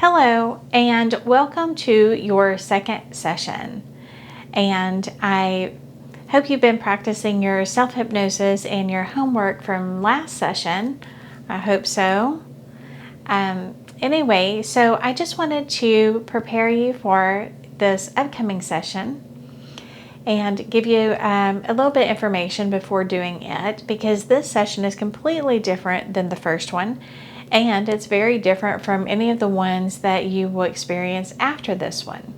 Hello, and welcome to your second session. And I hope you've been practicing your self-hypnosis and your homework from last session. I hope so. Anyway, so I just wanted to prepare you for this upcoming session and give you a little bit of information before doing it, because this session is completely different than the first one. And it's very different from any of the ones that you will experience after this one.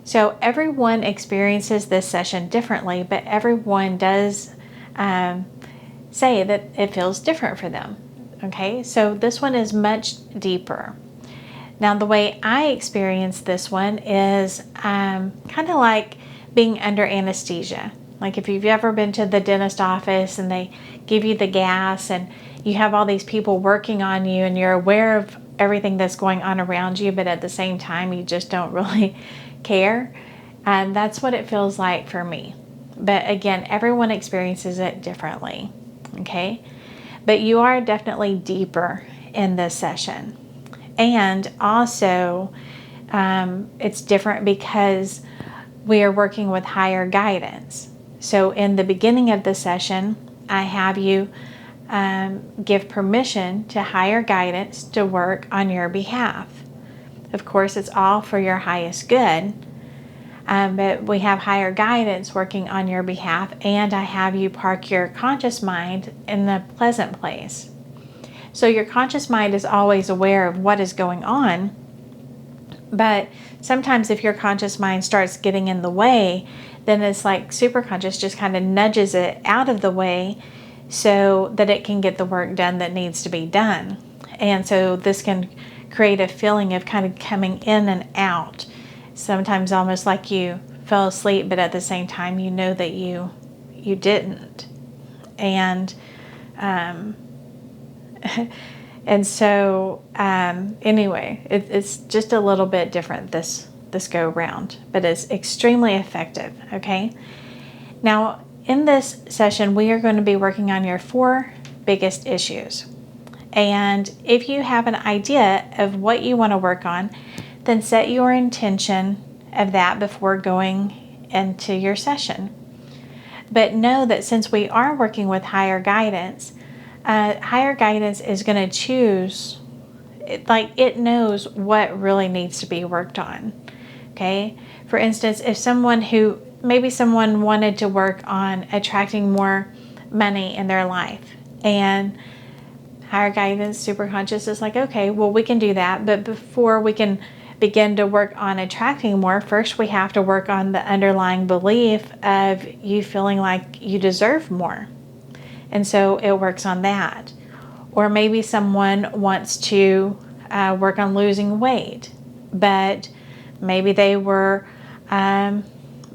So everyone experiences this session differently, but everyone does say that it feels different for them. Okay, so this one is much deeper. Now, the way I experience this one is kind of like being under anesthesia. Like if you've ever been to the dentist office and they give you the gas and you have all these people working on you and you're aware of everything that's going on around you, but at the same time you just don't really care. And that's what it feels like for me. But again, everyone experiences it differently. Okay? But you are definitely deeper in this session. And also, it's different because we are working with higher guidance. So in the beginning of the session, I have you give permission to higher guidance to work on your behalf. Of course, it's all for your highest good, but we have higher guidance working on your behalf, and I have you park your conscious mind in the pleasant place. So your conscious mind is always aware of what is going on, but sometimes if your conscious mind starts getting in the way, then it's like superconscious just kind of nudges it out of the way so that it can get the work done that needs to be done. And so this can create a feeling of kind of coming in and out. Sometimes almost like you fell asleep, but at the same time you know that you didn't. And anyway, it's just a little bit different this go round, but it's extremely effective. Okay. Now, in this session, we are going to be working on your 4 biggest issues. And if you have an idea of what you want to work on, then set your intention of that before going into your session. But know that since we are working with higher guidance is going to choose, it knows what really needs to be worked on. Okay? For instance, if someone wanted to work on attracting more money in their life, and higher guidance, superconscious is like, okay, well, we can do that, but before we can begin to work on attracting more, first we have to work on the underlying belief of you feeling like you deserve more. And so it works on that. Or maybe someone wants to work on losing weight, but maybe they were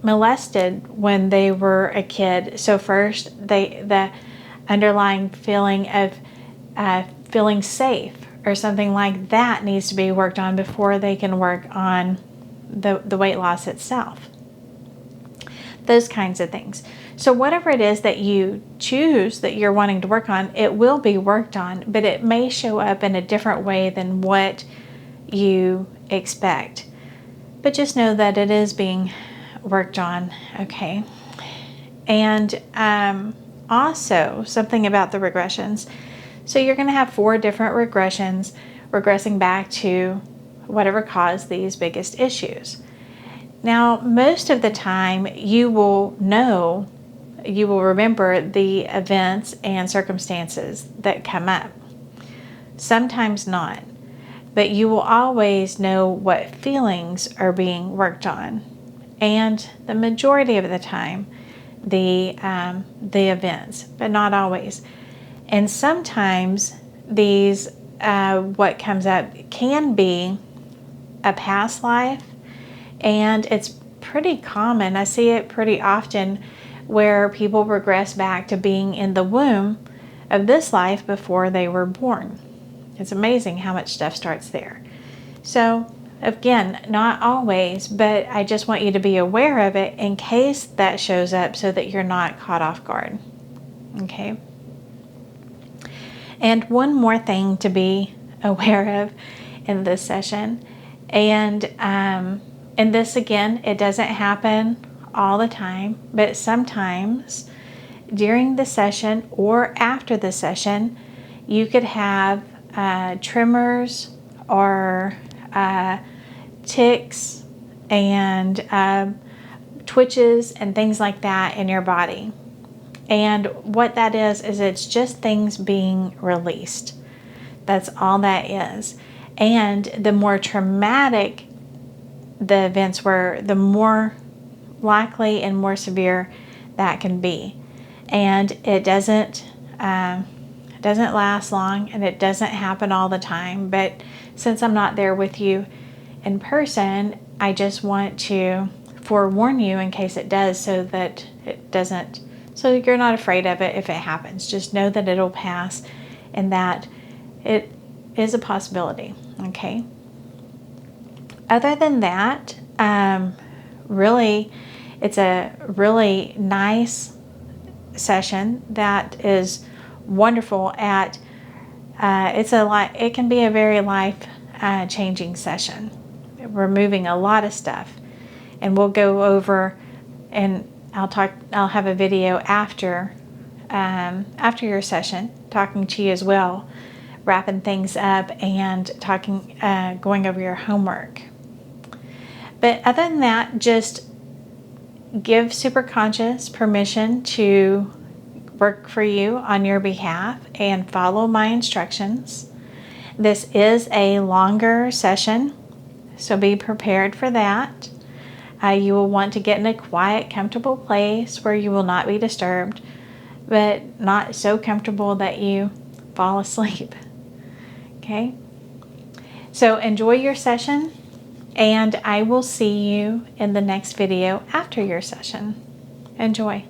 molested when they were a kid. So first, the underlying feeling of feeling safe or something like that needs to be worked on before they can work on the weight loss itself. Those kinds of things. So whatever it is that you choose that you're wanting to work on, it will be worked on, but it may show up in a different way than what you expect. But just know that it is being worked on, okay? And also, something about the regressions. So you're going to have 4 different regressions, regressing back to whatever caused these biggest issues. Now, most of the time, you will remember the events and circumstances that come up. Sometimes not. But you will always know what feelings are being worked on. And the majority of the time, the events, but not always. And sometimes these, what comes up can be a past life, and it's pretty common. I see it pretty often where people regress back to being in the womb of this life before they were born. It's amazing how much stuff starts there. So again, not always, but I just want you to be aware of it in case that shows up so that you're not caught off guard. Okay? And one more thing to be aware of in this session. And this, again, it doesn't happen all the time, but sometimes during the session or after the session, you could have tremors or tics and twitches and things like that in your body. And what that is it's just things being released. That's all that is. And the more traumatic the events were, the more likely and more severe that can be. And it doesn't last long, and it doesn't happen all the time. But since I'm not there with you in person, I just want to forewarn you in case it does, so that you're not afraid of it if it happens. Just know that it'll pass and that it is a possibility, okay? Other than that, really, it's a really nice session that is wonderful at, it can be a very life changing session, removing a lot of stuff. And we'll go over, and I'll have a video after your session, talking to you as well, wrapping things up and going over your homework. But other than that, just give Superconscious permission to work for you on your behalf and follow my instructions. This is a longer session, so be prepared for that. You will want to get in a quiet, comfortable place where you will not be disturbed, but not so comfortable that you fall asleep. Okay? So enjoy your session, and I will see you in the next video after your session. Enjoy.